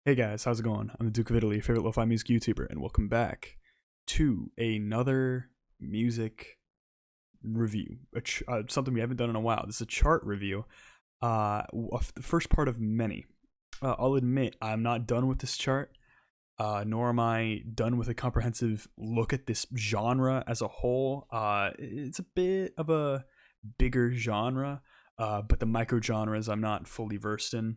Hey guys, how's it going? I'm the Duke of Italy, your favorite lo-fi music YouTuber, and welcome back to another music review. Something we haven't done in a while. This is a chart review. The first part of many. I'll admit I'm not done with this chart, nor am I done with a comprehensive look at this genre as a whole. It's a bit of a bigger genre, but the micro genres I'm not fully versed in.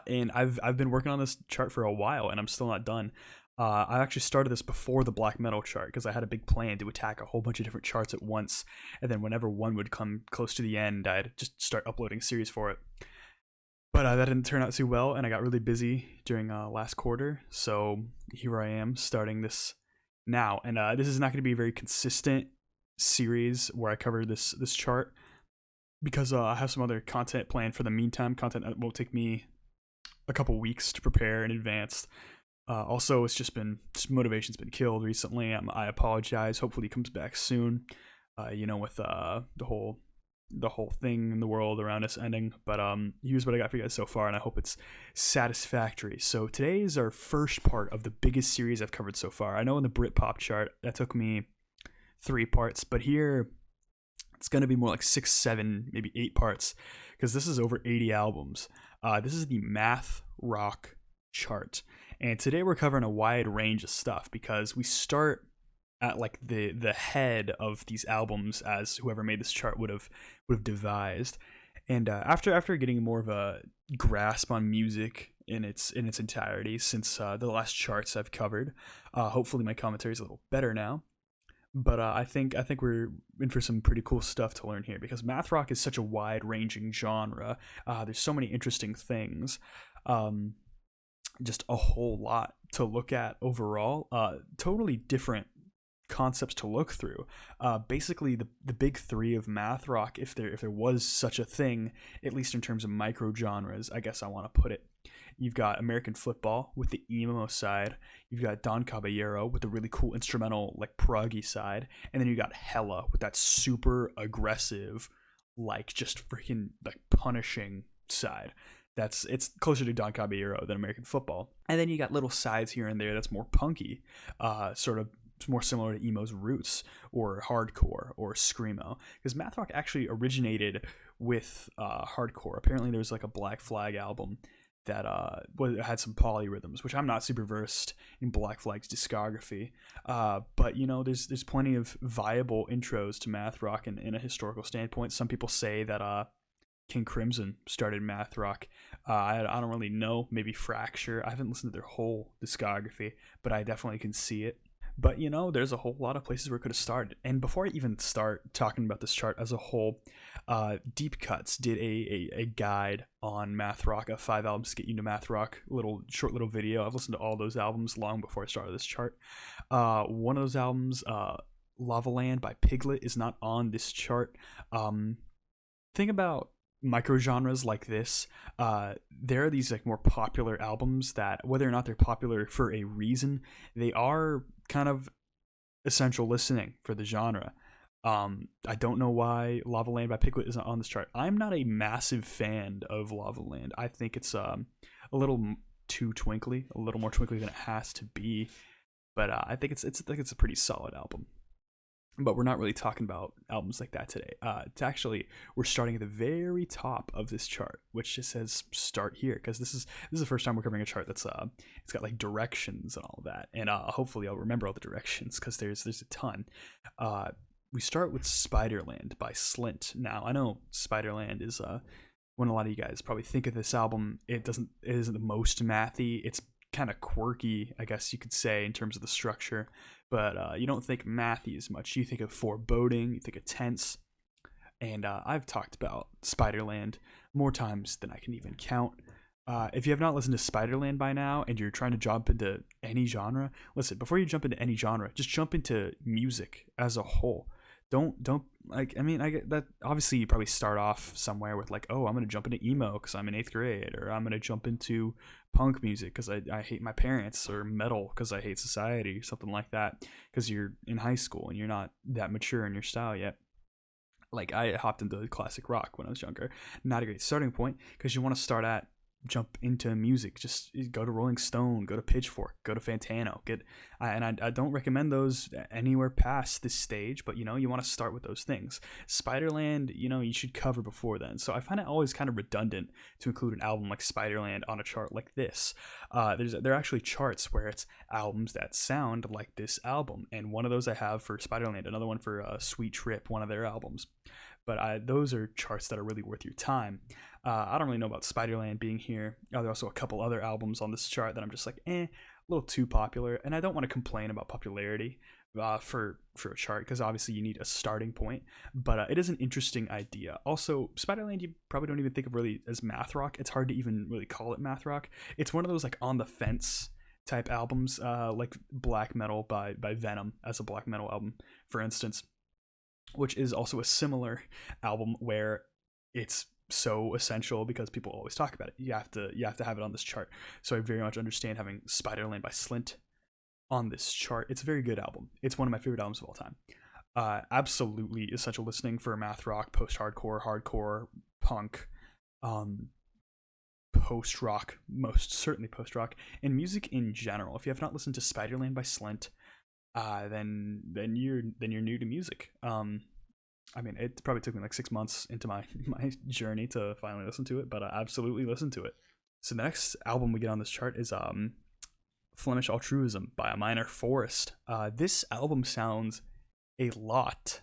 And I've been working on this chart for a while, and I'm still not done. I actually started this before the black metal chart because I had a big plan to attack a whole bunch of different charts at once, and then whenever one would come close to the end, I'd just start uploading a series for it. But that didn't turn out too well, and I got really busy during last quarter. So here I am starting this now, and this is not going to be a very consistent series where I cover this chart because I have some other content planned for the meantime. Content that won't take me a couple weeks to prepare in advance. Also, it's just motivation's been killed recently. I apologize. Hopefully, it comes back soon. With the whole thing in the world around us ending. But here's what I got for you guys so far, and I hope it's satisfactory. So today is our first part of the biggest series I've covered so far. I know in the Britpop chart that took me 3 parts, but here it's going to be more like 6, 7, maybe 8 parts because this is over 80 albums. This is the math rock chart, and today we're covering a wide range of stuff because we start at like the head of these albums as whoever made this chart would have devised. And after getting more of a grasp on music in its entirety since the last charts I've covered, hopefully my commentary is a little better now. But I think we're in for some pretty cool stuff to learn here because math rock is such a wide ranging genre. There's so many interesting things, um, just a whole lot to look at overall. Totally different concepts to look through. Basically, the big three of math rock, if there was such a thing, at least in terms of micro genres, I guess I want to put it. You've got American Football with the emo side. You've got Don Caballero with the really cool instrumental, like proggy side, and then you got Hella with that super aggressive, like just freaking like punishing side. It's closer to Don Caballero than American Football. And then you got little sides here and there that's more punky, sort of more similar to emo's roots or hardcore or screamo. Because math rock actually originated with hardcore. Apparently, there was like a Black Flag album that had some polyrhythms, which I'm not super versed in Black Flag's discography. But there's plenty of viable intros to math rock in a historical standpoint. Some people say that King Crimson started math rock. I don't really know. Maybe Fracture. I haven't listened to their whole discography, but I definitely can see it. But there's a whole lot of places where it could have started. And before I even start talking about this chart as a whole, Deep Cuts did a guide on math rock, 5 albums to get you into math rock, short little video. I've listened to all those albums long before I started this chart. One of those albums, Lava Land by Piglet, is not on this chart. Think about microgenres like this. There are these like more popular albums that, whether or not they're popular for a reason, they are kind of essential listening for the genre. I don't know why Lava Land by Piglet isn't on this chart. I'm not a massive fan of Lava Land. I think it's a little too twinkly, a little more twinkly than it has to be. But I think it's a pretty solid album. But we're not really talking about albums like that today. We're starting at the very top of this chart, which just says "Start Here" because this is the first time we're covering a chart that's it's got like directions and all of that, and hopefully I'll remember all the directions because there's a ton. We start with Spiderland by Slint. Now I know Spiderland is when a lot of you guys probably think of this album. It isn't the most mathy. It's kind of quirky, I guess you could say, in terms of the structure, but you don't think mathy as much. You think of foreboding, you think of tense, and I've talked about Spiderland more times than I can even count. If you have not listened to Spiderland by now and you're trying to jump into any genre, listen, before you jump into any genre, just jump into music as a whole. Don't like, I mean, I get that obviously you probably start off somewhere with like, oh, I'm gonna jump into emo because I'm in 8th grade, or I'm gonna jump into punk music because I hate my parents, or metal because I hate society, or something like that, because you're in high school and you're not that mature in your style yet. Like I hopped into classic rock when I was younger. Not a great starting point because you want to start at jump into music, just go to Rolling Stone, go to Pitchfork, go to Fantano. I don't recommend those anywhere past this stage, but you want to start with those things. Spiderland, you should cover before then. So I find it always kind of redundant to include an album like Spiderland on a chart like this. There are actually charts where it's albums that sound like this album, and one of those I have for Spiderland, another one for Sweet Trip, one of their albums. But those are charts that are really worth your time. I don't really know about Spiderland being here. There are also a couple other albums on this chart that I'm just like, a little too popular. And I don't want to complain about popularity for a chart, because obviously you need a starting point. But it is an interesting idea. Also, Spiderland, you probably don't even think of really as math rock. It's hard to even really call it math rock. It's one of those like on the fence type albums, like Black Metal by Venom as a black metal album, for instance, which is also a similar album where it's so essential because people always talk about it. You have to have it on this chart. So I very much understand having Spiderland by Slint on this chart. It's a very good album. It's one of my favorite albums of all time. Absolutely essential listening for math rock, post-hardcore, hardcore, punk, post-rock, most certainly post-rock, and music in general. If you have not listened to Spiderland by Slint, then you're new to music. I mean, it probably took me like 6 months into my journey to finally listen to it, but I absolutely listened to it. So the next album we get on this chart is Flemish Altruism by A Minor Forest. This album sounds a lot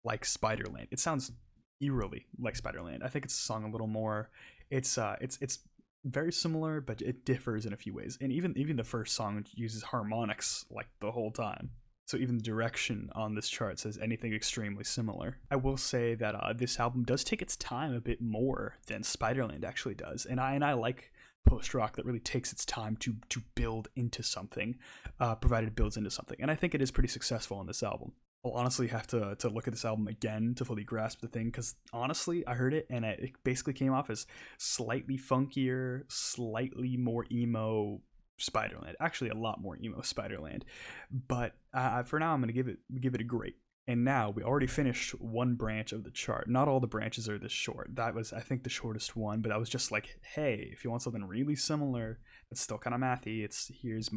like Spiderland. It sounds eerily like Spiderland. I think it's a song a little more. It's very similar, but it differs in a few ways. And even the first song uses harmonics like the whole time. So even the direction on this chart says anything extremely similar. I will say that this album does take its time a bit more than Spiderland actually does, and I like post-rock that really takes its time to build into something, provided it builds into something. And I think it is pretty successful on this album. I'll honestly have to look at this album again to fully grasp the thing, because honestly, I heard it and it basically came off as slightly funkier, slightly more emo Spiderland. Actually, a lot more emo Spiderland. But for now, I'm going to give it a great. And now we already finished one branch of the chart. Not all the branches are this short. That was, I think, the shortest one, but that was just like, hey, if you want something really similar, it's still kind of mathy, here's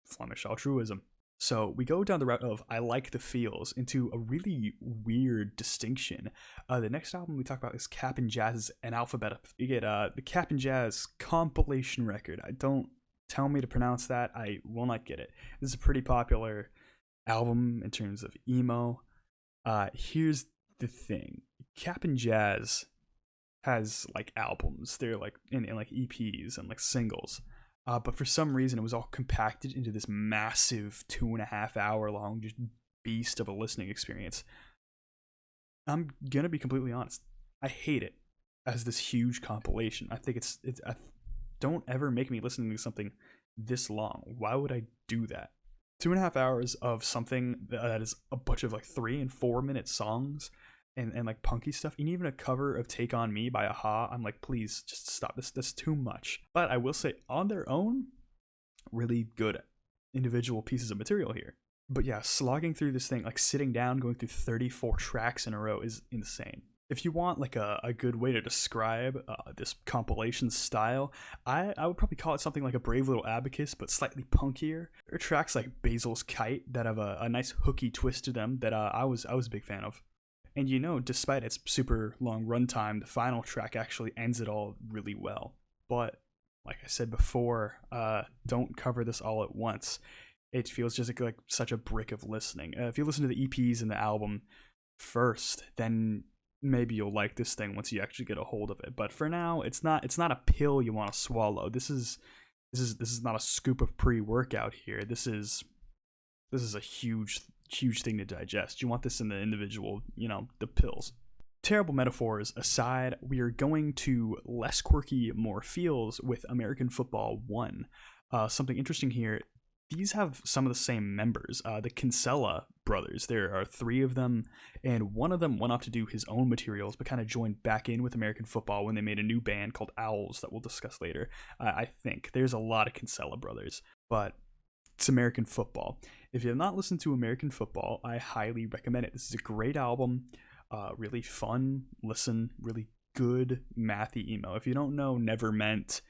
Flemish Altruism. So we go down the route of I Like the Feels into a really weird distinction. The next album we talk about is Cap'n Jazz's An Alphabet. You get the Cap'n Jazz compilation record. Don't tell me to pronounce that. I will not get it. This is a pretty popular album in terms of emo. Here's the thing. Cap'n Jazz has like albums. They're like in like EPs and like singles. But for some reason, it was all compacted into this massive 2.5 hour long just beast of a listening experience. I'm gonna be completely honest. I hate it as this huge compilation. I think it's don't ever make me listen to something this long. Why would I do that? 2.5 hours of something that is a bunch of like 3 and 4 minute songs and like punky stuff, and even a cover of Take On Me by Aha. I'm like, please just stop this. That's too much. But I will say, on their own, really good individual pieces of material here. But yeah, slogging through this thing, like sitting down, going through 34 tracks in a row is insane. If you want like a good way to describe this compilation style, I would probably call it something like a Brave Little Abacus, but slightly punkier. There are tracks like Basil's Kite that have a nice hooky twist to them that I was a big fan of. And despite its super long runtime, the final track actually ends it all really well. But like I said before, don't cover this all at once. It feels just like such a brick of listening. If you listen to the EPs and the album first, then maybe you'll like this thing once you actually get a hold of it. But for now, it's not a pill you want to swallow. This is not a scoop of pre-workout here. This is a huge thing to digest. You want this in the individual, the pills. Terrible metaphors aside, we are going to less quirky, more feels with American Football 1. Something interesting here, these have some of the same members. The Kinsella brothers, there are 3 of them, and one of them went off to do his own materials, but kind of joined back in with American Football when they made a new band called Owls that we'll discuss later. I think there's a lot of Kinsella brothers, but it's American Football. If you have not listened to American Football, I highly recommend it. This is a great album, really fun listen, really good mathy emo. If you don't know Never Meant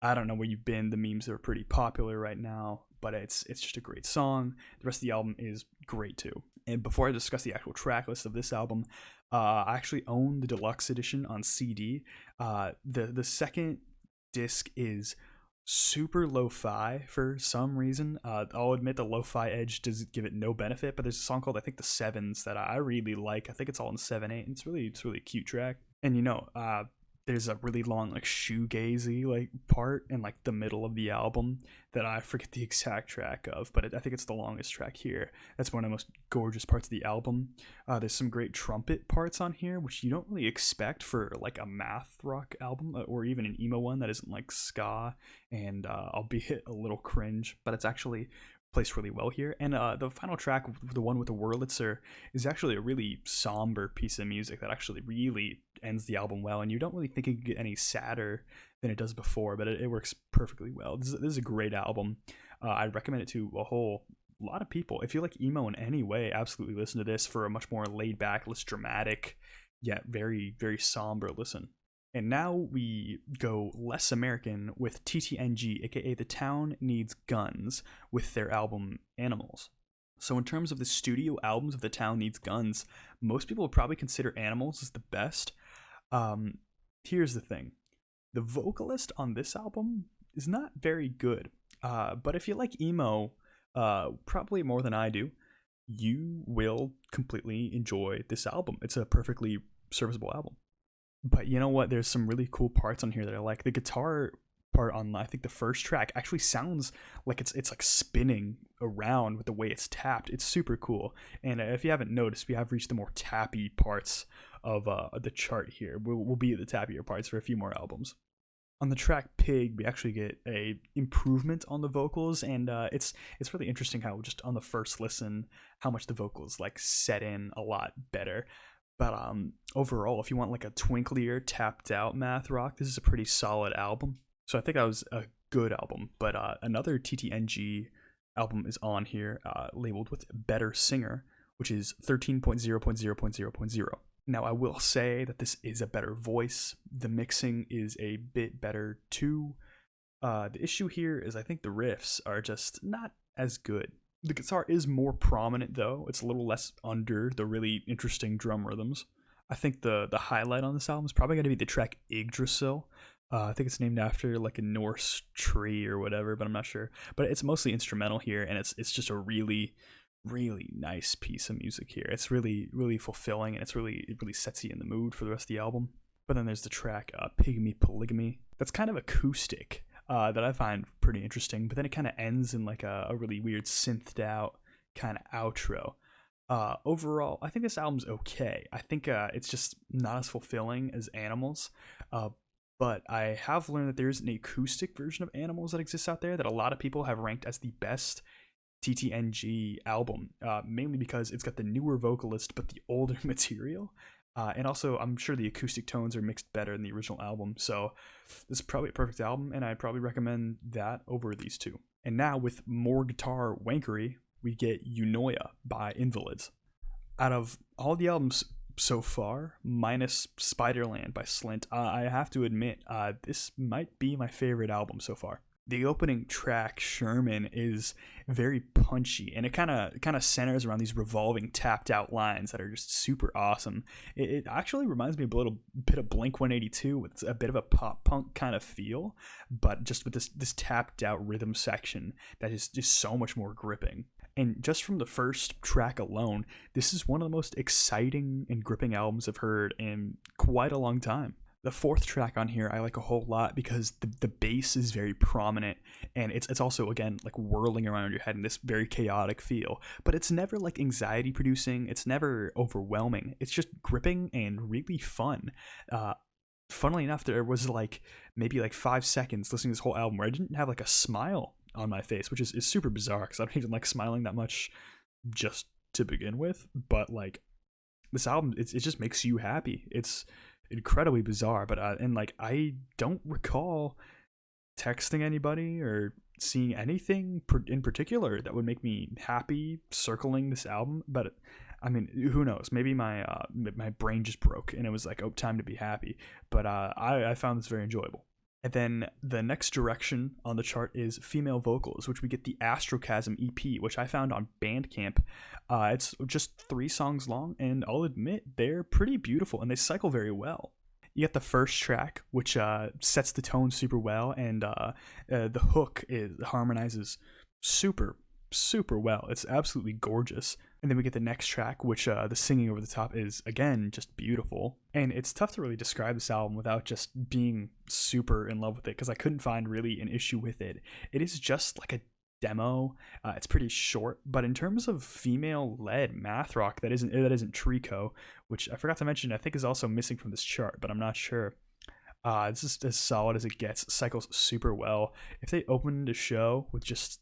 I don't know where you've been. The memes are pretty popular right now, but it's just a great song. The rest of the album is great too. And before I discuss the actual track list of this album, I actually own the deluxe edition on CD. The second disc is super lo-fi for some reason. I'll admit the lo-fi edge does give it no benefit, but there's a song called I think the Sevens that I really like. I think it's all in 7/8, and it's really a cute track. And there's a really long like shoegazy like part in like the middle of the album that I forget the exact track of, but I think it's the longest track here. That's one of the most gorgeous parts of the album. There's some great trumpet parts on here, which you don't really expect for like a math rock album or even an emo one that isn't like ska and albeit a little cringe, but it's actually placed really well here. And the final track, the one with the Wurlitzer, is actually a really somber piece of music that actually really ends the album well, and you don't really think it could get any sadder than it does before, but it works perfectly well. This is a great album. I'd recommend it to a whole lot of people. If you like emo in any way, absolutely listen to this for a much more laid back, less dramatic, yet very, very somber listen. And now we go less American with TTNG, aka The Town Needs Guns, with their album Animals. So in terms of the studio albums of The Town Needs Guns, most people would probably consider Animals as the best. Here's the thing. The vocalist on this album is not very good. But if you like emo, probably more than I do, you will completely enjoy this album. It's a perfectly serviceable album. But you know what? There's some really cool parts on here that I like. The guitar part on I think the first track actually sounds like it's like spinning around with the way it's tapped. It's super cool. And if you haven't noticed, we have reached the more tappy parts of the chart here. We'll be at the tappier parts for a few more albums. On the track Pig, we actually get a improvement on the vocals, and it's really interesting how just on the first listen, how much the vocals like set in a lot better. But overall, if you want like a twinklier, tapped out math rock, this is a pretty solid album. So I think that was a good album. But another TTNG album is on here, labeled with Better Singer, which is 13.0.0.0.0. Now I will say that this is a better voice. The mixing is a bit better too. The issue here is I think the riffs are just not as good. The guitar is more prominent though. It's a little less under the really interesting drum rhythms. I think the highlight on this album is probably going to be the track Yggdrasil. I think it's named after like a Norse tree or whatever, but I'm not sure. But it's mostly instrumental here, and it's just a really nice piece of music here. It's really fulfilling, and it really sets you in the mood for the rest of the album. But then there's the track Pygmy Polygamy. That's kind of acoustic. That I find pretty interesting, but then it kind of ends in like a really weird synthed out kind of outro. Overall, I think this album's okay. I think it's just not as fulfilling as Animals, but I have learned that there's an acoustic version of Animals that exists out there that a lot of people have ranked as the best TTNG album, mainly because it's got the newer vocalist but the older material. And also, I'm sure the acoustic tones are mixed better than the original album, so this is probably a perfect album, and I'd probably recommend that over these two. And now, with more guitar wankery, we get Unoia by Invalids. Out of all the albums so far, minus Spiderland by Slint, I have to admit, this might be my favorite album so far. The opening track, Sherman, is very punchy, and it kind of centers around these revolving tapped out lines that are just super awesome. It actually reminds me a little bit of Blink-182 with a bit of a pop punk kind of feel, but just with this tapped out rhythm section that is just so much more gripping. And just from the first track alone, this is one of the most exciting and gripping albums I've heard in quite a long time. The fourth track on here I like a whole lot because the bass is very prominent, and it's also, again, like whirling around your head in this very chaotic feel, but it's never like anxiety producing, it's never overwhelming, it's just gripping and really fun. Funnily enough, there was like maybe like 5 seconds listening to this whole album where I didn't have like a smile on my face, which is super bizarre because I don't even like smiling that much just to begin with, but like this album, it just makes you happy. It's incredibly bizarre, but and like I don't recall texting anybody or seeing anything in particular that would make me happy circling this album. But I mean, who knows? Maybe my brain just broke and it was like, oh, time to be happy. But I found this very enjoyable. And then the next direction on the chart is female vocals, which we get the Astrochasm EP, which I found on Bandcamp. It's just 3 songs long, and I'll admit they're pretty beautiful and they cycle very well. You get the first track, which sets the tone super well, and the hook harmonizes super well. It's absolutely gorgeous. And then we get the next track, which the singing over the top is, again, just beautiful. And it's tough to really describe this album without just being super in love with it, because I couldn't find really an issue with it. It is just like a demo. It's pretty short, but in terms of female-led math rock, that isn't Trico, which I forgot to mention, I think is also missing from this chart, but I'm not sure. It's just as solid as it gets. Cycles super well. If they opened a show with just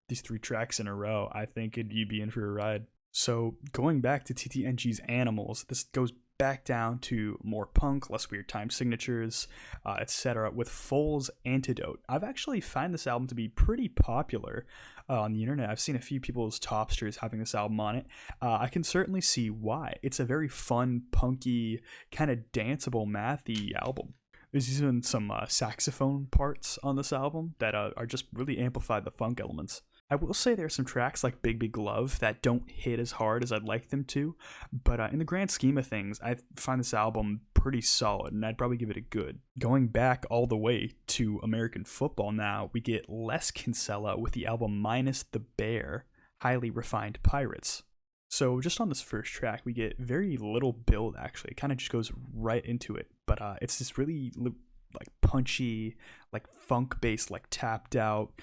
these 3 tracks in a row, I think you'd be in for a ride. So going back to TTNG's Animals, this goes back down to more punk, less weird time signatures, etc. with Foals' Antidote. I've actually found this album to be pretty popular on the internet. I've seen a few people's topsters having this album on it. I can certainly see why. It's a very fun, punky, kind of danceable, mathy album. There's even some saxophone parts on this album that are just really amplify the funk elements. I will say there are some tracks like Big Big Love that don't hit as hard as I'd like them to, but in the grand scheme of things, I find this album pretty solid, and I'd probably give it a good. Going back all the way to American football now, we get Les Kinsella with the album Minus the Bear, Highly Refined Pirates. So just on this first track, we get very little build, actually. It kind of just goes right into it, but it's this really like punchy, like funk-based, like tapped out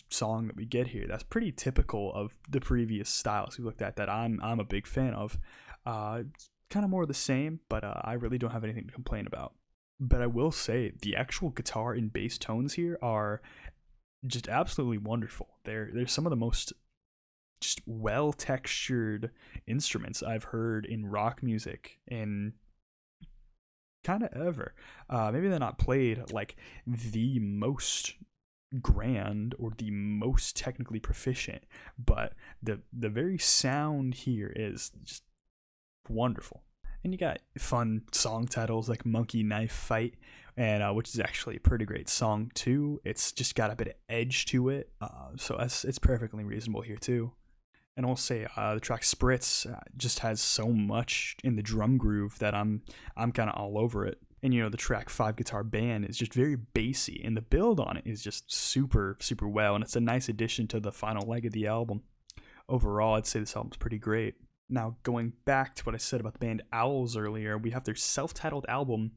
song that we get here. That's pretty typical of the previous styles we looked at that I'm a big fan of. It's kind of more of the same, but I really don't have anything to complain about. But I will say the actual guitar and bass tones here are just absolutely wonderful. They're some of the most just well textured instruments I've heard in rock music in kind of ever. Maybe they're not played like the most grand or the most technically proficient, but the very sound here is just wonderful. And you got fun song titles like Monkey Knife Fight, and which is actually a pretty great song too. It's just got a bit of edge to it, so it's perfectly reasonable here too. And I'll say the track Spritz just has so much in the drum groove that I'm kind of all over it. And the track 5 Guitar Band is just very bassy, and the build on it is just super well, and it's a nice addition to the final leg of the album. Overall, I'd say this album's pretty great. Now, going back to what I said about the band Owls earlier, we have their self-titled album,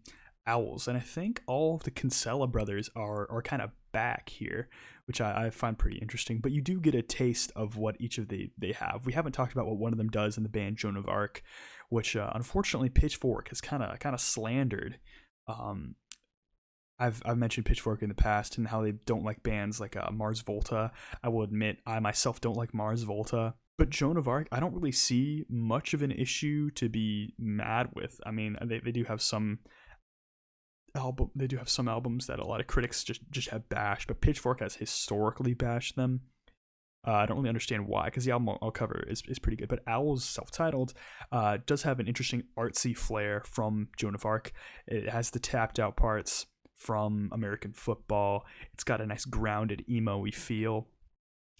Owls, and I think all of the Kinsella brothers are kind of back here, which I find pretty interesting. But you do get a taste of what each of they have. We haven't talked about what one of them does in the band Joan of Arc, which unfortunately Pitchfork has kind of slandered. I've mentioned Pitchfork in the past and how they don't like bands like Mars Volta. I will admit I myself don't like Mars Volta. But Joan of Arc, I don't really see much of an issue to be mad with. I mean, they do have some albums that a lot of critics just have bashed, but Pitchfork has historically bashed them. I don't really understand why, because the album I'll cover is pretty good. But Owl's self-titled does have an interesting artsy flair from Joan of Arc. It has the tapped out parts from American Football. It's got a nice grounded emo-y feel.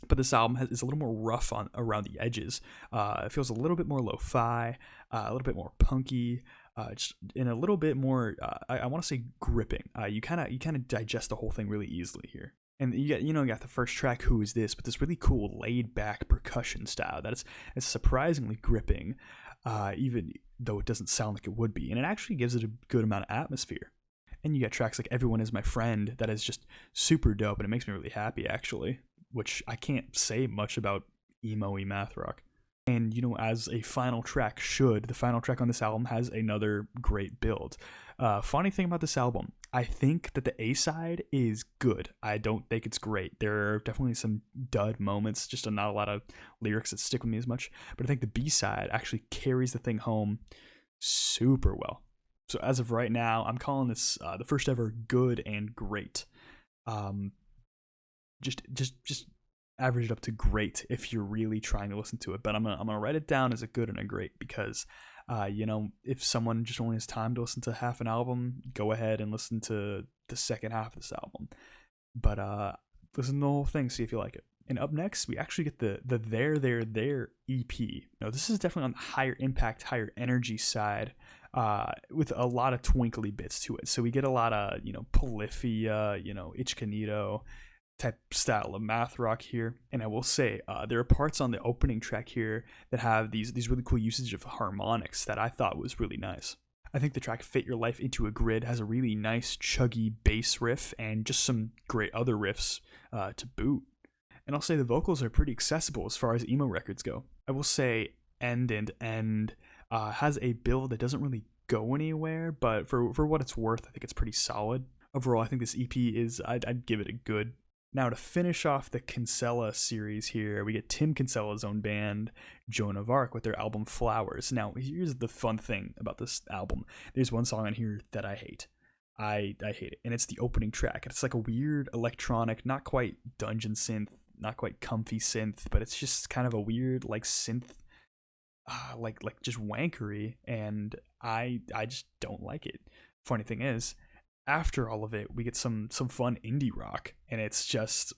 But this album is a little more rough around the edges. It feels a little bit more lo-fi, a little bit more punky, and a little bit more, I want to say gripping. You kind of digest the whole thing really easily here. And you got the first track, Who Is This, with this really cool laid-back percussion style that is surprisingly gripping, even though it doesn't sound like it would be. And it actually gives it a good amount of atmosphere. And you got tracks like Everyone Is My Friend that is just super dope, and it makes me really happy, actually, which I can't say much about emo-y math rock. And, as a final track should, the final track on this album has another great build. Funny thing about this album, I think that the A-side is good. I don't think it's great. There are definitely some dud moments, just not a lot of lyrics that stick with me as much. But I think the B-side actually carries the thing home super well. So as of right now, I'm calling this the first ever good and great. Just average it up to great if you're really trying to listen to it. But I'm gonna write it down as a good and a great because, if someone just only has time to listen to half an album, go ahead and listen to the second half of this album. But listen to the whole thing, see if you like it. And up next, we actually get the There EP. Now, this is definitely on the higher impact, higher energy side, with a lot of twinkly bits to it. So we get a lot of, Polyphia, Ichkanito type style of math rock here. And I will say, there are parts on the opening track here that have these really cool usage of harmonics that I thought was really nice. I think the track Fit Your Life Into a Grid has a really nice chuggy bass riff and just some great other riffs to boot. And I'll say the vocals are pretty accessible as far as emo records go. I will say End and End has a build that doesn't really go anywhere, but for what it's worth, I think it's pretty solid. Overall, I think this EP I'd give it a good. Now, to finish off the Kinsella series here, we get Tim Kinsella's own band, Joan of Arc, with their album Flowers. Now, here's the fun thing about this album. There's one song on here that I hate. I hate it, and it's the opening track. It's like a weird electronic, not quite dungeon synth, not quite comfy synth, but it's just kind of a weird like synth, like just wankery, and I just don't like it. Funny thing is, after all of it, we get some fun indie rock, and it's just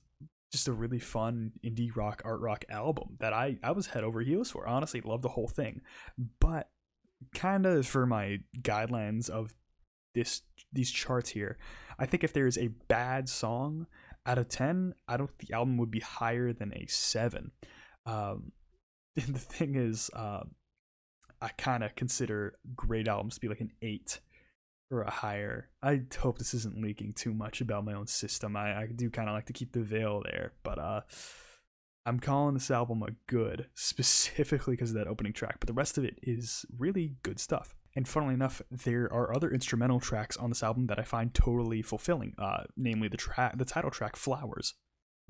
a really fun indie rock, art rock album that I was head over heels for. Honestly, love the whole thing, but kind of for my guidelines of these charts here, I think if there is a bad song out of 10, I don't think the album would be higher than a 7. And the thing is, I kind of consider great albums to be like an 8 or a higher. I hope this isn't leaking too much about my own system. I do kind of like to keep the veil there, but I'm calling this album a good, specifically because of that opening track, but the rest of it is really good stuff. And funnily enough, there are other instrumental tracks on this album that I find totally fulfilling, namely the title track, Flowers.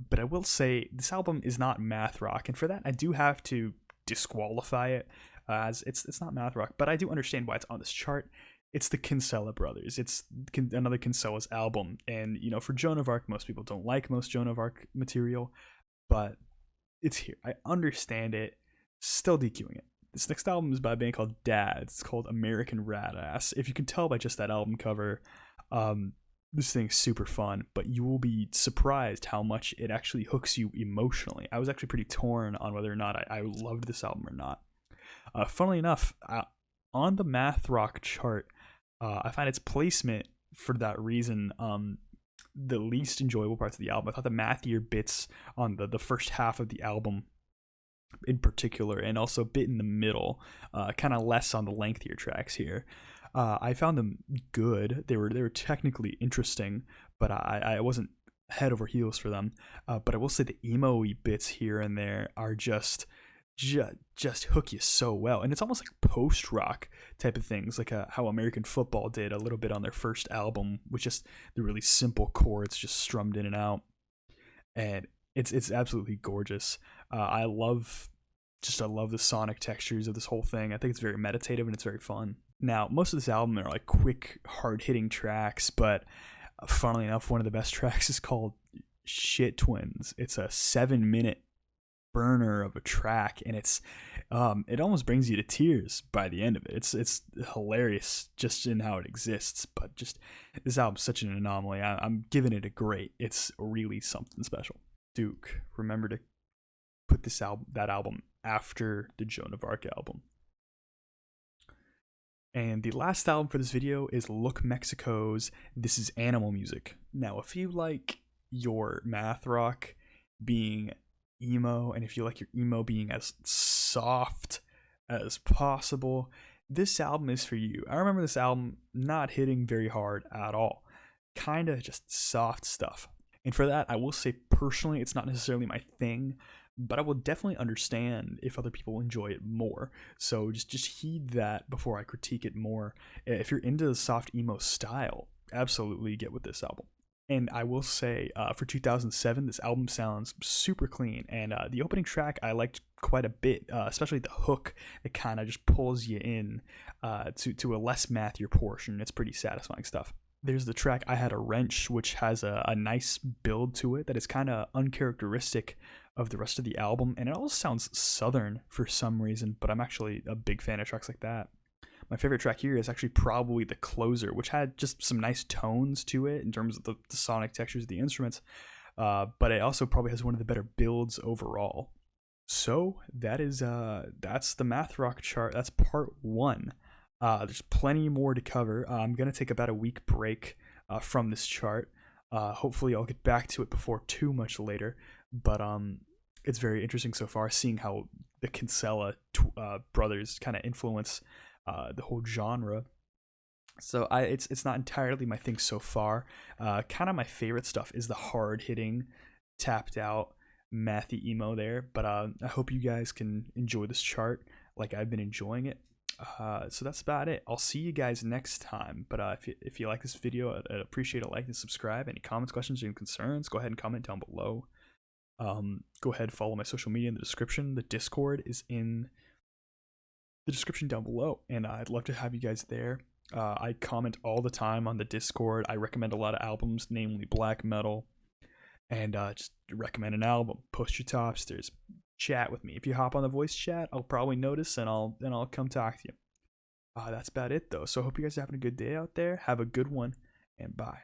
But I will say, this album is not math rock, and for that, I do have to disqualify it, as it's not math rock, but I do understand why it's on this chart. It's the Kinsella brothers. It's another Kinsella's album, and, for Joan of Arc, most people don't like most Joan of Arc material, but it's here. I understand it, still DQing it. This next album is by a band called Dad. It's called American Radass. If you can tell by just that album cover, this thing's super fun, but you will be surprised how much it actually hooks you emotionally. I was actually pretty torn on whether or not I loved this album or not. Funnily enough, on the math rock chart, I find its placement for that reason the least enjoyable parts of the album. I thought the mathier bits on the first half of the album in particular, and also a bit in the middle, kind of less on the lengthier tracks here. I found them good. They were technically interesting, but I wasn't head over heels for them. But I will say the emo-y bits here and there are just hook you so well, and it's almost like post-rock type of things, like how American Football did a little bit on their first album, with just the really simple chords just strummed in and out, and it's absolutely gorgeous. I love the sonic textures of this whole thing. I think it's very meditative and it's very fun. Now, most of this album are like quick, hard-hitting tracks, but funnily enough, one of the best tracks is called Shit Twins. It's a 7-minute burner of a track, and it almost brings you to tears by the end of it. It's hilarious just in how it exists, but just this album's such an anomaly. I'm giving it a great. It's really something special. Duke, remember to put that album after the Joan of Arc album. And the last album for this video is Look Mexico's This Is Animal Music. Now, if you like your math rock being emo, and if you like your emo being as soft as possible, this album is for you. I remember this album not hitting very hard at all. Kind of just soft stuff. And for that, I will say personally, it's not necessarily my thing, but I will definitely understand if other people enjoy it more. So just heed that before I critique it more. If you're into the soft emo style, absolutely get with this album. And I will say, for 2007, this album sounds super clean, and the opening track I liked quite a bit, especially the hook that kind of just pulls you in to a less mathier portion. It's pretty satisfying stuff. There's the track I Had a Wrench, which has a nice build to it that is kind of uncharacteristic of the rest of the album, and it also sounds southern for some reason, but I'm actually a big fan of tracks like that. my favorite track here is actually probably the closer, which had just some nice tones to it in terms of the sonic textures of the instruments. But it also probably has one of the better builds overall. So that's the math rock chart. That's part 1. There's plenty more to cover. I'm gonna take about a week break from this chart. Hopefully I'll get back to it before too much later. But it's very interesting so far, seeing how the Kinsella brothers kind of influence the whole genre. So it's not entirely my thing so far. Kind of my favorite stuff is the hard hitting, tapped out, mathy emo there. But I hope you guys can enjoy this chart like I've been enjoying it. So that's about it. I'll see you guys next time. But if you like this video, I'd appreciate a like and subscribe. Any comments, questions, or concerns, go ahead and comment down below. Go ahead, follow my social media in the description. The Discord is in the description down below, and I'd love to have you guys there. I comment all the time on the Discord. I recommend a lot of albums, namely black metal, and just recommend an album. Post your tops. There's chat with me. If you hop on the voice chat, I'll probably notice, and I'll come talk to you. That's about it though. So I hope you guys are having a good day out there. Have a good one, and bye.